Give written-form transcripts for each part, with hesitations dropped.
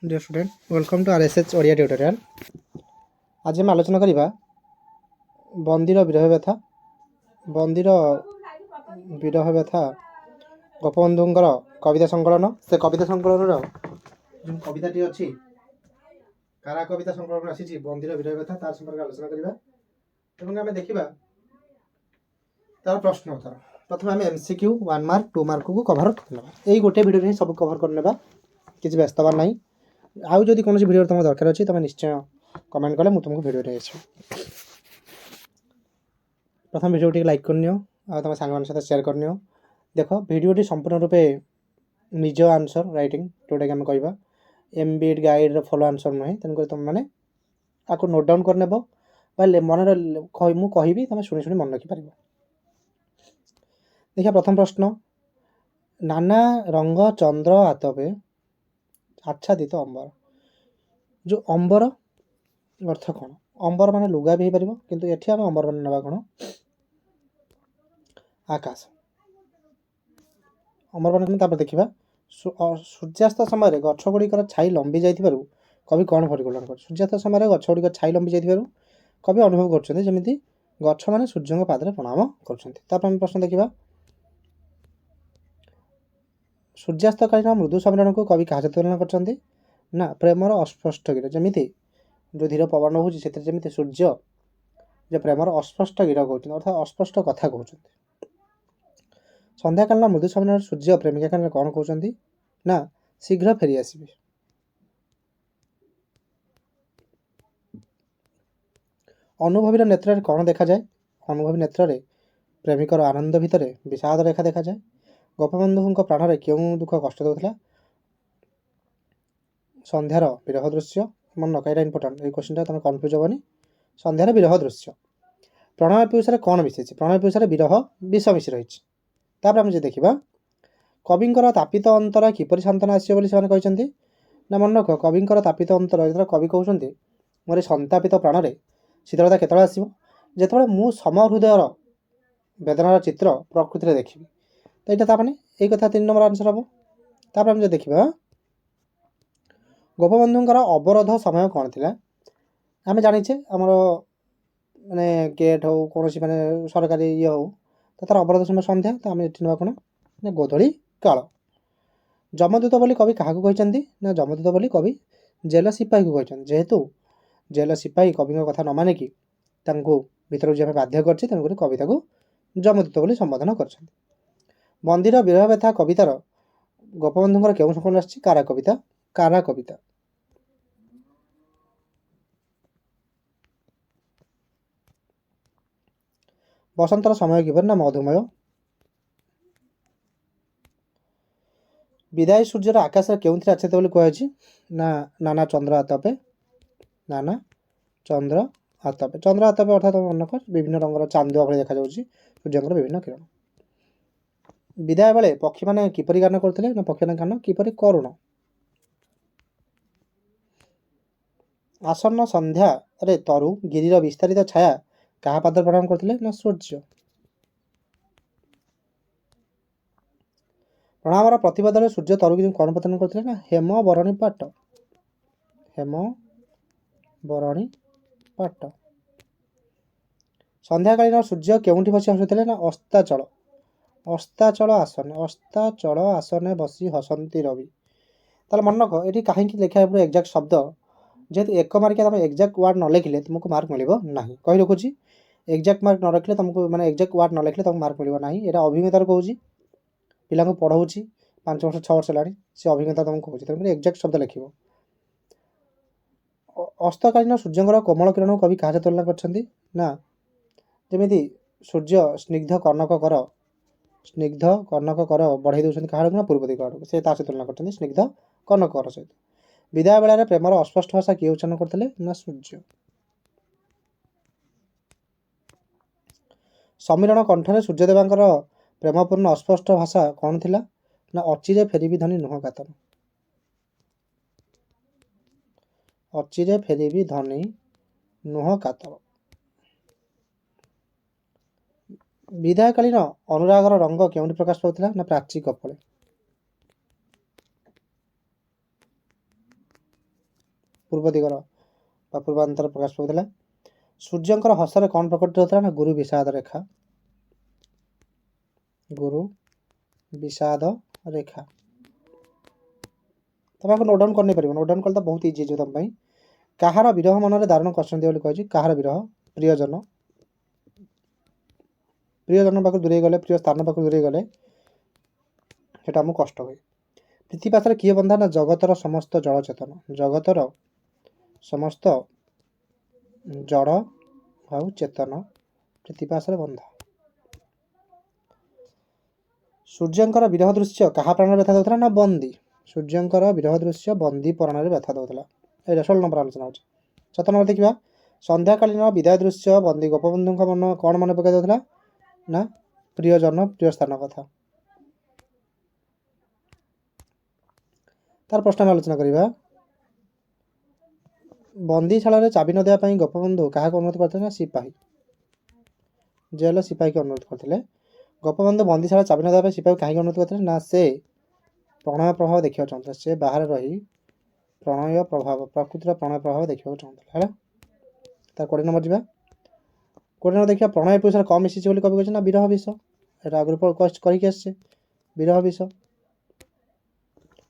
Dear student welcome to RSH Odia tutorial. आज आम आलोचना करवा बंदीर विरह व्यथा गोपबंधुंकर कविता संकलन से कविता संकलन जो कविताटी अच्छी कारा कविता संकलन आसी बंदीर विरह व्यथा तार संपर्क आलोचना करवा आम देखा तार प्रश्न उत्तर। प्रथम आम एमसीक्यू 1 मार्क 2 मार्क को कभर करना यही गोटे भिडियो सब कभर करने किसी व्यस्त हबार ना। आउ जदि कौन भिडियो तुम दरकार अच्छी तुम निश्चय कमेंट कले मुझे तुमको भिडियो प्रथम भिडियो लाइक करनी तुम सांग सहित शेयर करनी। देख भिडियो संपूर्ण रूपे निज आंसर राइटिंग जोटा कि आम कह एमबीएड गाइड फॉलो आंसर नुहे तेणुक तुम मैंने आपको नोट डाउन कर मन मुझे कहि तुम शुणी शुणी मन रखिपार। देखिए प्रथम प्रश्न नाना रंग चंद्र आतपे आच्छादित अंबर। जो अंबर अर्थ कौन अंबर मान लुगा भी हो पार किंतु एठी आम अंबर मान ना कौन आकाश अंबर मान देखा सूर्यास्त समय गछ गुड़िकर छाई लंबी जाइथिबारु कवि कौन परिकल्पना कर। सूर्यास्त समय गछ गुड़िक छाई लंबी जाइथिबारु कवि अनुभव करछन्ते जेमिति गछ माने सूर्य पादरे प्रणाम करछन्ते। तापर प्रश्न देखा सूर्यास्त कालीन मृदु सम्मेलन को कवि क्या तुलना करछन्ते ना प्रेमर अस्पष्ट गीत जमीती जो धीर पवन हो सूर्य जो प्रेमर अस्पष्ट गीत कहते अर्थात अस्पष्ट कथा कहते। संध्या कालीन मृदु सम्मेलन सूर्य प्रेमिका कालीन कौन कहते ना शीघ्र फेरी आसबे। अनुभवी नेत्र कौन देखा जाए अनुभवी नेत्र प्रेमिकर आनंद भितर विषाद रेखा देखा जाए। गोपबंधु प्राण क्यों दुख कष्ट दूसरा संध्यार विरह दृश्य मन नकाइरा इंपोर्टाट ये क्वेश्चन तुम कन्फ्यूज हेनी। संध्यार विरह दृश्य प्रणय पीयूष कौन मिसी प्रणय पीयूष विरह विष मिशी रही। आम जो देखा कविंर तापित अंतर किपर सांत्वना आसते ना मन रख कविंर तापित अंतर जो कवि कहते मोर संतापित प्राण में शीतलता केतला आसो जो मु समहृदयर वेदनार चित्र प्रकृति देखी तो यहाँ ताने यही कथा 3 नंबर आंसर हम। तापर आम जो देखा गोपबंधुंकर अवरोध समय कौन थी आम जाचे आमर माने गेट हो कौन माने सरकारी ये हो तो तार अवरोध समय संध्या तो आम ये कौन ना गोधूली काल। जमदूत बोली कवि क्या कहते ना जमदूत बोली कवि जेल सिपाही को कहते जेहेतु जेल सिपाही कवि कथा न मानिकी भीतर जाए बाध्य कर कविता को जमदूत बोली संबोधन कर। बंदीर विरह व्यथा कवितार गोपबंधुंकर क्यों संकलन आछि कारा कविता कारा कविता। बसंतर समय किपर ना मधुमय। विदाय सूर्यर आकाश क्यों आच्छादित बोली कहुछि ना नाना चंद्र आतपे नाना चंद्र आतपे चंद्र आतपे अर्थात मन कर विभिन्न रंगर चांदुआ भाई देखा सूर्य विभिन्न किरण। विदाय बेले पक्षी मैंने किपरि गान करते ना पक्षी मैंने गान किपरि करुण। आसन्न संध्या रे तरु गिरीर विस्तारित छाया क्या पाद प्रणाम करते ना सूर्य। प्रणाम प्रतिवाद सूर्य तरु कौन प्रदान करते ना हेम बरणी पाट हेम बरणी पाट। संध्याकालीन सूर्य केउंठी बसी हसुते ना अस्ताचल अस्ताचल आसने बसी हसंती रवि। ताल मन रख ये कहीं लिखा है एक्जाक्ट शब्द जेहेतु 1 मार्किया तुम एक्जाक्ट वार्ड न लिखिले तुमको मार्क मिल ना कही रखुची एक्जाक्ट मार्क न रखिले तुमको मैंने एक्जाक्ट वार्ड न लिखिले तुमको मार्क मिल ना। यहाँ अभिज्ञतार कहूँ पिला पढ़ाऊँगी 5 वर्ष 6 वर्ष है से अभिज्ञता तुमको कहूँ तेनाली एक्जाक्ट शब्द लिख। अस्तकालीन सूर्यंर कोमल किरण कवि क्या तुलना कर ना जमी सूर्य स्निग्ध कर्णक कर बढ़ाई दूसरी क्या ना पूर्व दिग आड़ से तुलना कर स्निग्ध कर्णक कर सहित। विदाय बेलार प्रेमर अस्पष्ट भाषा किए उच्चारण करते ना सूर्य। समीरण कंठरे सूर्यदेवांकर प्रेमपूर्ण अस्पष्ट भाषा कौन थिला ना अचिरे फेरिबी धनी नुह कातर अचिरे फेरिबी धनी नुह कातर। विदायकालीन अनुरागर रंग क्यों प्रकाश पाता ना प्राची कपड़े। ପୂର୍ବ ଦିଗର ବା ପୂର୍ବାନ୍ତର ପ୍ରକାଶ ପାଉଥିଲା। ସୂର୍ଯ୍ୟଙ୍କର ହସରେ କ'ଣ ପ୍ରକଟିତ ହେଉଥିଲା ନା ଗୁରୁ ବିଷାଦ ରେଖା। ଗୁରୁ ବିଷାଦ ରେଖା ତମେ ଆକୁ ନୋଟ୍ ଡାଉନ୍ କରି ନେଇପାରିବ। ନୋଟ୍ ଡାଉନ୍ କଲେ ତ ବହୁତ ଇଜି ହେଇଯିବ ତମ ପାଇଁ। କାହାର ବିରହ ମନରେ ଦାରୁଣ କଷ୍ଟ ଦିଏ ବୋଲି କହିଛି। କାହାର ବିରହ? ପ୍ରିୟଜନ ପାଖରୁ ଦୂରେଇ ଗଲେ, ପ୍ରିୟ ସ୍ଥାନ ପାଖରୁ ଦୂରେଇ ଗଲେ ସେଟା ଆମକୁ କଷ୍ଟ ହୁଏ। ପ୍ରୀତିପାଶରେ କିଏ ବନ୍ଧା ନା ଜଗତର ସମସ୍ତ ଜଳ ଚେତନ। ଜଗତର ସମସ୍ତ ଜଡ଼ ଆଉ ଚେତନ ପ୍ରୀତିପାଶରେ ବନ୍ଧା। ସୂର୍ଯ୍ୟଙ୍କର ବିରହ ଦୃଶ୍ୟ କାହା ପ୍ରାଣରେ ବ୍ୟଥା ଦେଉଥିଲା ନା ବନ୍ଦୀ। ସୂର୍ଯ୍ୟଙ୍କର ବିରହ ଦୃଶ୍ୟ ବନ୍ଦୀ ପରାଣରେ ବ୍ୟଥା ଦେଉଥିଲା। ଏଇଟା 16 ନମ୍ବର ଆଲୋଚନା ହେଉଛି। 17 ନମ୍ବର ଦେଖିବା। ସନ୍ଧ୍ୟାକାଳୀନ ବିଦାୟ ଦୃଶ୍ୟ ବନ୍ଦୀ ଗୋପବନ୍ଧୁଙ୍କ ମନ କ'ଣ ମନେ ପକାଇ ଦେଉଥିଲା ନା ପ୍ରିୟଜନ, ପ୍ରିୟ ସ୍ଥାନ କଥା। ତାର ପ୍ରଶ୍ନ ଆମେ ଆଲୋଚନା କରିବା। ବନ୍ଦୀଶାଳାରେ ଚାବି ନ ଦେବା ପାଇଁ ଗୋପବନ୍ଧୁ କାହାକୁ ଅନୁରୋଧ କରିଥିଲେ ନା ସିପାହୀ। ଜେଲର ସିପାହୀକୁ ଅନୁରୋଧ କରିଥିଲେ। ଗୋପବନ୍ଧୁ ବନ୍ଦୀଶାଳା ଚାବି ନ ଦେବା ପାଇଁ ସିପାହୀକୁ କାହିଁକି ଅନୁରୋଧ କରିଥିଲେ ନା ସେ ପ୍ରଣୟ ପ୍ରଭାବ ଦେଖିବାକୁ ଚାହୁଁଥିଲେ। ସେ ବାହାରେ ରହି ପ୍ରଣୟ ପ୍ରଭାବ, ପ୍ରକୃତିର ପ୍ରଣୟ ପ୍ରଭାବ ଦେଖିବାକୁ ଚାହୁଁଥିଲେ। ହେଲା, ତାର 20 ନମ୍ବର ଯିବା। 20 ନମ୍ବର ଦେଖିବା। ପ୍ରଣୟ ପୁରୁଷରେ କମ୍ ମିଶିଛି ବୋଲି କବି କହିଛନ୍ତି ନା ବିରହ ବିଷ। ଏଇଟା ଆଗରୁ କହିକି ଆସିছে ବିରହ ବିଷ।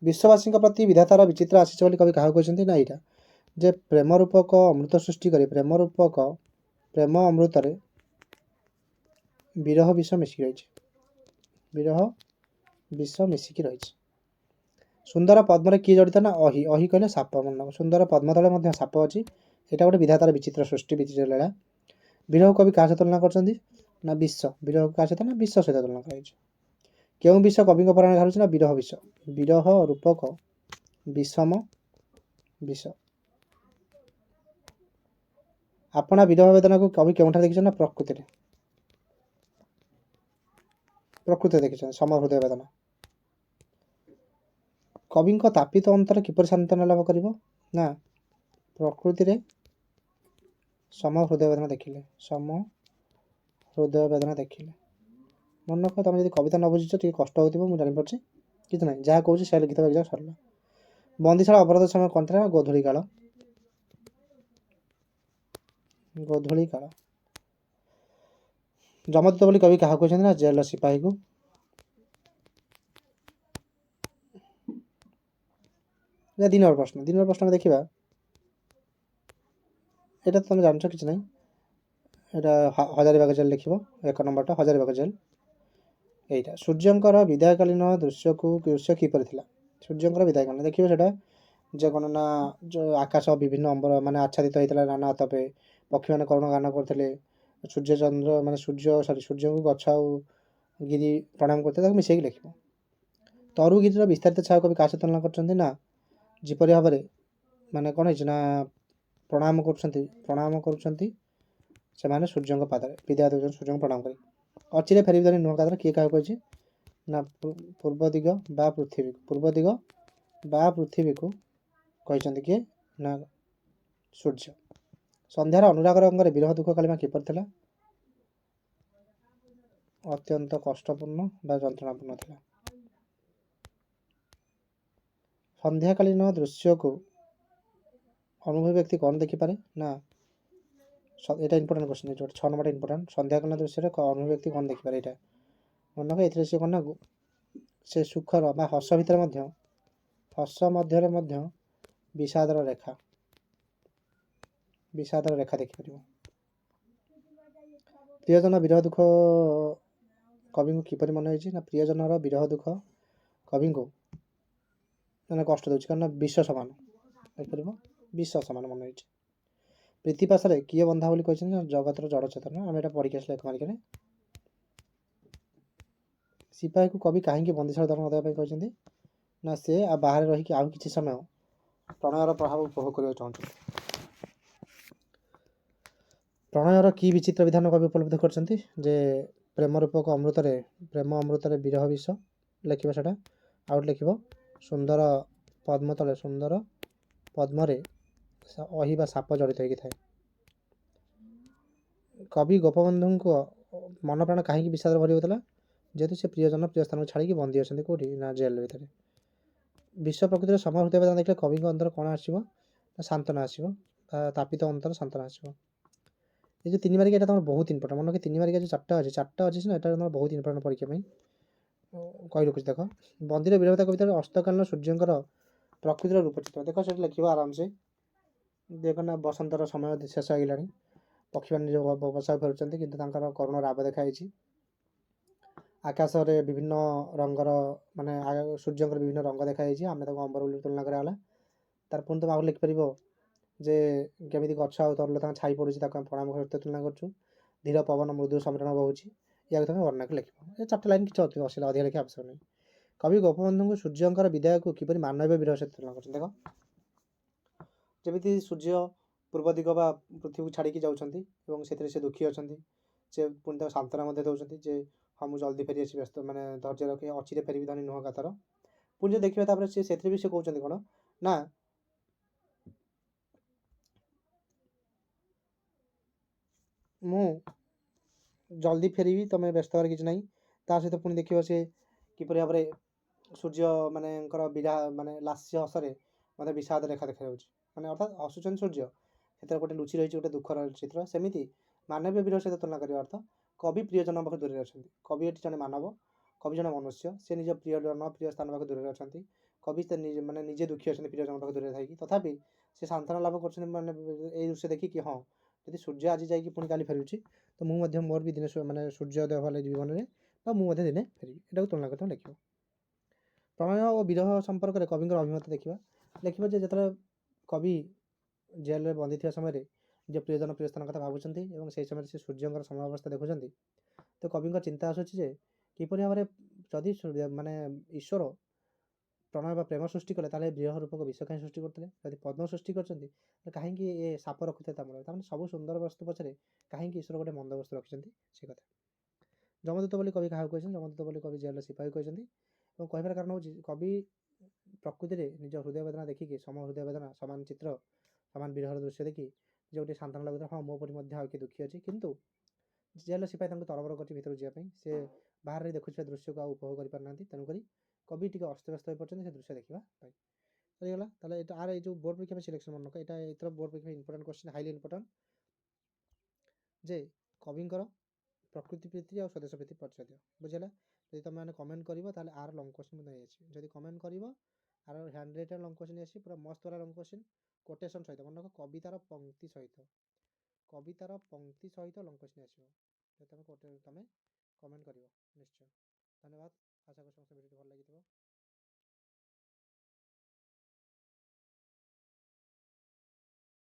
ବିଶ୍ୱବାସୀଙ୍କ ପ୍ରତି ବିଧାତାର ବିଚିତ୍ର ଆସିଛି ବୋଲି କବି କାହାକୁ କହିଛନ୍ତି ନା ଏଇଟା ଯେ ପ୍ରେମ ରୂପକ ଅମୃତ ସୃଷ୍ଟି କରି ପ୍ରେମ ଅମୃତରେ ବିରହ ବିଷ ମିଶିକି ରହିଛି। ବିରହ ବିଷ ମିଶିକି ରହିଛି। ସୁନ୍ଦର ପଦ୍ମରେ କିଏ ଜଡ଼ିତ ନା ଅହି। ଅହି କହିଲେ ସାପ। ମନେ ସୁନ୍ଦର ପଦ୍ମ ତଳେ ମଧ୍ୟ ସାପ ଅଛି। ଏଇଟା ଗୋଟେ ବିଧାତାର ବିଚିତ୍ର ସୃଷ୍ଟି, ବିଚିତ୍ର ଲୀଳା। ବିରହ କବି କାହା ସହିତ ତୁଳନା କରିଛନ୍ତି ନା ବିଷ। ବିରହକୁ କାହା ସହିତ ନା ବିଷ ସହିତ ତୁଳନା କରାଯାଇଛି। କେଉଁ ବିଷ କବିଙ୍କ ପରାଣରେ ଘାରୁଛି ନା ବିରହ ବିଷ। ବିରହ ରୂପକ ବିଷମ ବିଷ। ଆପଣା ବିରହ ବେଦନାକୁ କବି କେଉଁଠାରେ ଦେଖିଛନ୍ତି ନା ପ୍ରକୃତିରେ। ପ୍ରକୃତିରେ ଦେଖିଛନ୍ତି ସମ ହୃଦୟ ବେଦନା। କବିଙ୍କ ତାପିତ ଅନ୍ତର କିପରି ସାନ୍ତ୍ୱନା ଲାଭ କରିବ ନା ପ୍ରକୃତିରେ ସମ ହୃଦୟ ବେଦନା ଦେଖିଲେ। ସମ ହୃଦୟ ବେଦନା ଦେଖିଲେ। ମନେ ରଖ, ତମେ ଯଦି କବିତା ନ ବୁଝିଛ ଟିକେ କଷ୍ଟ ହେଉଥିବ, ମୁଁ ଜାଣିପାରୁଛି। କିଛି ନାହିଁ, ଯାହା କହୁଛି ସେ ଲିଖିତ ଏକ୍ଜାମ୍ ସରିଲା। ବନ୍ଦୀଶାଳା ଅବରୋଧ ସମୟ କ'ଣ ଥିଲା? ଗୋଧୂଳି କାଳ। ଗୋଧୂଳି କାଳ। ଯମଦୂତ ବୋଲି କବି କାହାକୁ କହିଛନ୍ତି ନା ଜେଲର ସିପାହୀକୁ। ଦିନର ପ୍ରଶ୍ନ ଆମେ ଦେଖିବା। এটা ତମେ ଜାଣିଛ, କିଛି ନାହିଁ। এটা ହଜାରିବାଗ ଜେଲ୍ ଲେଖିବ। 1 ନମ୍ବରଟା ହଜାରିବାଗ ଜେଲ୍। এইটা ସୂର୍ଯ୍ୟଙ୍କର ବିଦାୟକାଳୀନ ଦୃଶ୍ୟ କିପରି ଥିଲା? ସୂର୍ଯ୍ୟଙ୍କର ବିଦାୟକାଳୀନ ଦେଖିବ ସେଟା ଯେ କ'ଣ ନା ଆକାଶ ବିଭିନ୍ନ ଅମ୍ବର ମାନେ ଆଚ୍ଛାଦିତ ହେଇଥିଲା ନାନା ଆତପେ। ପକ୍ଷୀମାନେ କରୁଣ ଗାନ କରୁଥିଲେ। ସୂର୍ଯ୍ୟଚନ୍ଦ୍ର ମାନେ ସୂର୍ଯ୍ୟଙ୍କୁ ଗଛ ଆଉ ଗିରି ପ୍ରଣାମ କରୁଥିଲେ। ତାକୁ ମିଶେଇକି ଲେଖିବ। ତରୁ ଗିରିର ବିସ୍ତାରିତ ଛାୟା କବି କାହା ସହିତ ତୁଳନା କରିଛନ୍ତି ନା ଯେପରି ଭାବରେ ମାନେ କ'ଣ ହେଇଛି ନା ପ୍ରଣାମ କରୁଛନ୍ତି ସେମାନେ ସୂର୍ଯ୍ୟଙ୍କ ପାଦରେ ବିଦାୟ ଦେଉଛନ୍ତି ସୂର୍ଯ୍ୟଙ୍କୁ ପ୍ରଣାମ କରି। ଅଚିରେ ଫେରିବି ଧରି ନୂଆ କାଦର କିଏ କାହାକୁ କହିଛି ନା ପୂର୍ବ ଦିଗ ବା ପୃଥିବୀକୁ କହିଛନ୍ତି କିଏ ନା ସୂର୍ଯ୍ୟ। ସନ୍ଧ୍ୟାର ଅନୁରାଗ ରଙ୍ଗରେ ବିରହ ଦୁଃଖ କାଳିମା କିପରି ଥିଲା? ଅତ୍ୟନ୍ତ କଷ୍ଟପୂର୍ଣ୍ଣ ବା ଯନ୍ତ୍ରଣାପୂର୍ଣ୍ଣ ଥିଲା। ସନ୍ଧ୍ୟାକାଳୀନ ଦୃଶ୍ୟକୁ ଅନୁଭବୀ ବ୍ୟକ୍ତି କ'ଣ ଦେଖିପାରେ ନା এটা ইম্পর্টেন্ট কোশ্চেন। এটা 6 নম্বরটা ইম্পর্টেন্ট। সন্ধ্যাকালীন দৃশ্যরে অনুভবী ব্যক্তি କ'ଣ ଦେଖିପାରେ? ଏଇଟା ମନେ ରଖ। ଏଥିରେ ସେ କ'ଣ ନା ସେ ସୁଖର ବା ହସ ମଧ୍ୟରେ ମଧ୍ୟ ବିଷାଦର ରେଖା ଦେଖିପାରିବ। ପ୍ରିୟଜନ ବିରହ ଦୁଃଖ କବିଙ୍କୁ କିପରି ମନେ ହେଇଛି ନା ପ୍ରିୟଜନର ବିରହ ଦୁଃଖ କବିଙ୍କୁ ମାନେ କଷ୍ଟ ଦେଉଛି, କାରଣ ବିଷ ସମାନ ଦେଖିପାରିବ। ବିଷ ସମାନ ମନେ ହେଇଛି। ପ୍ରୀତିପାଶରେ କିଏ ବନ୍ଧା ବୋଲି କହିଛନ୍ତି ନା ଜଗତର ଜଡ଼ ଚେତନ। ଆମେ ଏଇଟା ପଢ଼ିକି ଆସିଲେ ଏକ ମାର୍କରେ। ସିପାହୀକୁ କବି କାହିଁକି ବନ୍ଦୀଶାଳା ଦଣ୍ଡ ଦେବା ପାଇଁ କହିଛନ୍ତି ନା ସେ ବାହାରେ ରହିକି ଆଉ କିଛି ସମୟ ପ୍ରଣୟର ପ୍ରଭାବ ଉପଭୋଗ କରିବାକୁ ଚାହୁଁଛନ୍ତି। ପ୍ରଣୟର କି ବିଚିତ୍ର ବିଧାନ କବି ଉପଲବ୍ଧ କରିଛନ୍ତି ଯେ ପ୍ରେମ ରୂପକ ଅମୃତରେ ବିରହ ବିଷ ଲେଖିବ। ସେଟା ଆଉ ଲେଖିବ ସୁନ୍ଦର ପଦ୍ମ ତଳେ ସୁନ୍ଦର ପଦ୍ମରେ ଅହି ବା ସାପ ଜଡ଼ିତ ହେଇକି ଥାଏ। କବି ଗୋପବନ୍ଧୁଙ୍କ ମନ ପ୍ରାଣ କାହିଁକି ବିଷାଦରେ ଭରି ହେଉଥିଲା? ଯେହେତୁ ସେ ପ୍ରିୟ ସ୍ଥାନକୁ ଛାଡ଼ିକି ବନ୍ଦୀ ଅଛନ୍ତି। କେଉଁଠି ନା ଜେଲ୍ ଭିତରେ। ବିଶ୍ୱ ପ୍ରକୃତିର ସମ ହୃଦୟ ବେଦନା ଦେଖିଲେ କବିଙ୍କ ଅନ୍ତର କ'ଣ ଆସିବ ସାନ୍ତ୍ୱନା ଆସିବ ବା ତାପିତ ଅନ୍ତର ସାନ୍ତ୍ୱନା ଆସିବ। ଏ ଯେଉଁ 3 ମାର୍କିଆ ଏଇଟା ତୁମର ବହୁତ ଇମ୍ପୋର୍ଟାଣ୍ଟ। ମନେ ରଖି 3 ମାର୍କିଆ ଯେଉଁ 4ଟା ଅଛି ସିନା, ଏଇଟା ତୁମର ବହୁତ ଇମ୍ପୋର୍ଟାଣ୍ଟ ପରୀକ୍ଷା ପାଇଁ। କହି ରଖୁଛି ଦେଖ। ବନ୍ଦୀର ବୀରବତା କବିତାରେ ଅସ୍ତକାଳୀନ ସୂର୍ଯ୍ୟଙ୍କର ପ୍ରକୃତିର ରୂପଚିତ୍ର ଦେଖ, ସେଠି ଲେଖିବ ଆରାମସେ। ଦେଖ ନା, ବସନ୍ତର ସମୟ ଶେଷ ହେଇଗଲାଣି, ପକ୍ଷୀମାନେ ନିଜ ବସାକୁ ଫେରୁଛନ୍ତି, କିନ୍ତୁ ତାଙ୍କର କରୁଣ ରାବ ଦେଖାଯାଇଛି। ଆକାଶରେ ବିଭିନ୍ନ ରଙ୍ଗର ମାନେ ସୂର୍ଯ୍ୟଙ୍କର ବିଭିନ୍ନ ରଙ୍ଗ ଦେଖାଯାଇଛି, ଆମେ ତାକୁ ଅମ୍ବର ବୋଲି ତୁଳନା କରାଗଲା। ତାର ପୁଣି ତୁମେ ଆହୁରି ଲେଖିପାରିବ ଯେ କେମିତି ଗଛ ଆଉ ତରୁଲତାଙ୍କ ଛାଇ ପଡ଼ୁଛି, ତାକୁ ଆମେ ପ୍ରଣାମ ସହିତ ତୁଳନା କରୁଛୁ। ଧୀର ପବନ ମୃଦୁ ସମ୍ମିଳନ ବହୁଛି, ଏହାକୁ ତୁମେ ବର୍ଣ୍ଣନାକୁ ଲେଖିବ। ଏ 4ଟା ଲାଇନ୍ କିଛି ଅସୁବିଧା ଅଧିକା ଲେଖିବା ଆବଶ୍ୟକ ନାହିଁ। କବି ଗୋପବନ୍ଧୁଙ୍କୁ ସୂର୍ଯ୍ୟଙ୍କର ବିଦାୟକୁ କିପରି ମାନବୀୟ ବିରହ ସହିତ ତୁଳନା କରୁଛନ୍ତି ଦେଖ। ଯେମିତି ସୂର୍ଯ୍ୟ ପୂର୍ବ ଦିଗ ବା ପୃଥିବୀକୁ ଛାଡ଼ିକି ଯାଉଛନ୍ତି ଏବଂ ସେଥିରେ ସେ ଦୁଃଖୀ ଅଛନ୍ତି, ସେ ପୁଣି ତାକୁ ସାନ୍ତ୍ୱନା ମଧ୍ୟ ଦେଉଛନ୍ତି ଯେ ହଁ ମୁଁ ଜଲ୍ଦି ଫେରି ଆସିବି, ବ୍ୟସ୍ତ ମାନେ ଧୈର୍ଯ୍ୟ ରଖି ଅଚିରେ ଫେରିବି ଧନୀ ନୁହଁ କାତର। ପୁଣି ଯଦି ଦେଖିବା ତାପରେ ସେଥିରେ ବି ସେ କହୁଛନ୍ତି କ'ଣ ନା, ମୁଁ ଜଲ୍ଦି ଫେରିବି, ତୁମେ ବ୍ୟସ୍ତ ହେବାର କିଛି ନାହିଁ। ତା ସହିତ ପୁଣି ଦେଖିବ ସେ କିପରି ଭାବରେ ସୂର୍ଯ୍ୟ ମାନଙ୍କର ମାନେ ଲାସ୍ୟ ହସରେ ମୋତେ ବିଷାଦ ରେଖା ଦେଖାଯାଉଛି, ମାନେ ଅର୍ଥାତ୍ ହସୁଛନ୍ତି ସୂର୍ଯ୍ୟ, ସେଥିରେ ଗୋଟେ ଲୁଚି ରହିଛି ଗୋଟେ ଦୁଃଖର ଚିତ୍ର। ସେମିତି ମାନବୀୟ ବିରହ ସହିତ ତୁଳନା କରିବା ଅର୍ଥ କବି ପ୍ରିୟଜନ ପାଖରୁ ଦୂରରେ ଅଛନ୍ତି। କବି ଏଠି ଜଣେ ମାନବ, କବି ଜଣେ ମନୁଷ୍ୟ, ସେ ନିଜ ପ୍ରିୟଜନ ପ୍ରିୟ ସ୍ଥାନ ପାଖରୁ ଦୂରରେ ଅଛନ୍ତି। କବି ମାନେ ନିଜେ ଦୁଃଖୀ ଅଛନ୍ତି ପ୍ରିୟଜନ ପାଖରୁ ଦୂରରେ ଥାଇକି, ତଥାପି ସେ ସାନ୍ତ୍ୱନା ଲାଭ କରୁଛନ୍ତି ମାନେ ଏଇ ଦୃଶ୍ୟ ଦେଖିକି। ହଁ, ଯଦି ସୂର୍ଯ୍ୟ ଆଜି ଯାଇକି ପୁଣି କାଲି ଫେରୁଛି, ତ ମୁଁ ମଧ୍ୟ ମୋର ବି ଦିନେ ମାନେ ସୂର୍ଯ୍ୟୋଦୟ ଭଲ ଜୀବନରେ, ବା ମୁଁ ମଧ୍ୟ ଦିନେ ଫେରିବି, ଏଟାକୁ ତୁଳନା କରି ତୁମେ ଲେଖିବ। ପ୍ରଣୟ ଓ ବିରହ ସମ୍ପର୍କରେ କବିଙ୍କର ଅଭିମତ ଦେଖିବା। ଲେଖିବ ଯେ ଯେତେବେଳେ କବି ଜେଲରେ ବନ୍ଦୀ ଥିବା ସମୟରେ ନିଜ ପ୍ରିୟଜନ ପ୍ରିୟ ସ୍ଥାନ କଥା ଭାବୁଛନ୍ତି ଏବଂ ସେହି ସମୟରେ ସେ ସୂର୍ଯ୍ୟଙ୍କର ସମୟାବସ୍ଥା ଦେଖୁଛନ୍ତି, ତ କବିଙ୍କ ଚିନ୍ତା ଆସୁଛି ଯେ କିପରି ଭାବରେ ଯଦି ମାନେ ଈଶ୍ୱର ପ୍ରଣୟ ବା ପ୍ରେମ ସୃଷ୍ଟି କଲେ, ତାହେଲେ ବିରହ ରୂପକ ବିଷ କାହିଁ ସୃଷ୍ଟି କରୁଥିଲେ? ଯଦି ପଦ୍ମ ସୃଷ୍ଟି କରିଛନ୍ତି, ତ କାହିଁକି ଏ ସାପ ରଖୁଥିଲେ ତା ମୂଳରେ? ତାମାନେ ସବୁ ସୁନ୍ଦର ବସ୍ତୁ ପଛରେ କାହିଁକି ଈଶ୍ୱର ଗୋଟେ ମନ୍ଦ ବସ୍ତୁ ରଖିଛନ୍ତି, ସେ କଥା। ଯମଦୂତ ବୋଲି କବି କାହାକୁ କହିଛନ୍ତି? ଯମଦୂତ ବୋଲି କବି ଜେଲର ସିପାହୀ କହିଛନ୍ତି। ଏବଂ କହିବାର କାରଣ ହେଉଛି କବି ପ୍ରକୃତିରେ ନିଜ ହୃଦୟ ବେଦନା ଦେଖିକି, ସମ ହୃଦୟ ବେଦନା, ସମାନ ଚିତ୍ର, ସମାନ ବିରହର ଦୃଶ୍ୟ ଦେଖି ଯେ ଗୋଟେ ସାନ୍ତ୍ୱନା ଲାଗୁଥିଲା, ହଁ ମୋ ପରି ମଧ୍ୟ ଆଉ କିଏ ଦୁଃଖୀ ଅଛି, କିନ୍ତୁ ଜେଲର ସିପାହୀ ତାଙ୍କୁ ତରବର କରିଛି ଭିତରକୁ ଯିବା ପାଇଁ। ସେ ବାହାରେ ଦେଖୁଥିବା ଦୃଶ୍ୟକୁ ଆଉ ଉପଭୋଗ କରିପାରୁନାହାନ୍ତି, ତେଣୁକରି କବି ଟିକେ ଅସ୍ତବ୍ୟସ୍ତ ହୋଇପଡ଼ିଛନ୍ତି ସେ ଦୃଶ୍ୟ ଦେଖିବା ପାଇଁ। ସରିଗଲା। ତାହେଲେ ଏଇଟା ଆର ଏଇ ଯେଉଁ ବୋର୍ଡ଼ ପରୀକ୍ଷା ପାଇଁ ସିଲେକ୍ସନ୍ ମନେ ରଖ, ଏଇଟା ଏଥର ବୋର୍ଡ଼ ପରୀକ୍ଷା ଇମ୍ପୋର୍ଟାଣ୍ଟ କ୍ୱେଶ୍ଚିନ୍, ହାଇଲି ଇମ୍ପୋର୍ଟାଣ୍ଟ, ଯେ କବିଙ୍କର ପ୍ରକୃତି ପ୍ରୀତି ଆଉ ସ୍ୱଦେଶ ପ୍ରୀତି ପରିଚୟ ଦିଅ। ବୁଝିଲା? ଯଦି ତୁମେ ମାନେ କମେଣ୍ଟ କରିବ, ତାହେଲେ ଆର ଲଙ୍ଗ୍ କ୍ୱେଶ୍ଚିନ୍ ମୁଁ ନେଇଆସିବି। ଯଦି କମେଣ୍ଟ କରିବ, ଆର ହ୍ୟାଣ୍ଡ ରିଟେନ୍ ଲଙ୍ଗ୍ କ୍ୱେଶ୍ଚିନ୍ ଆସିଛି, ପୁରା ମସ୍ତ ବାଲା ଲଙ୍ଗ୍ କ୍ୱେଶ୍ଚିନ୍, କୋଟେସନ୍ ସହିତ। ମନେ ରଖ, କବିତାର ପଂକ୍ତି ସହିତ ଲଙ୍ଗ୍ କ୍ୱେଶ୍ଚିନ୍ ଆସିବ। ଯଦି ତୁମେ କମେଣ୍ଟ କରିବ ନିଶ୍ଚୟ। ଧନ୍ୟବାଦ। ଆଶା କରୁଛି ସମସ୍ତ ଭିଡ଼ିଓଟି ଭଲ ଲାଗିଥିବ।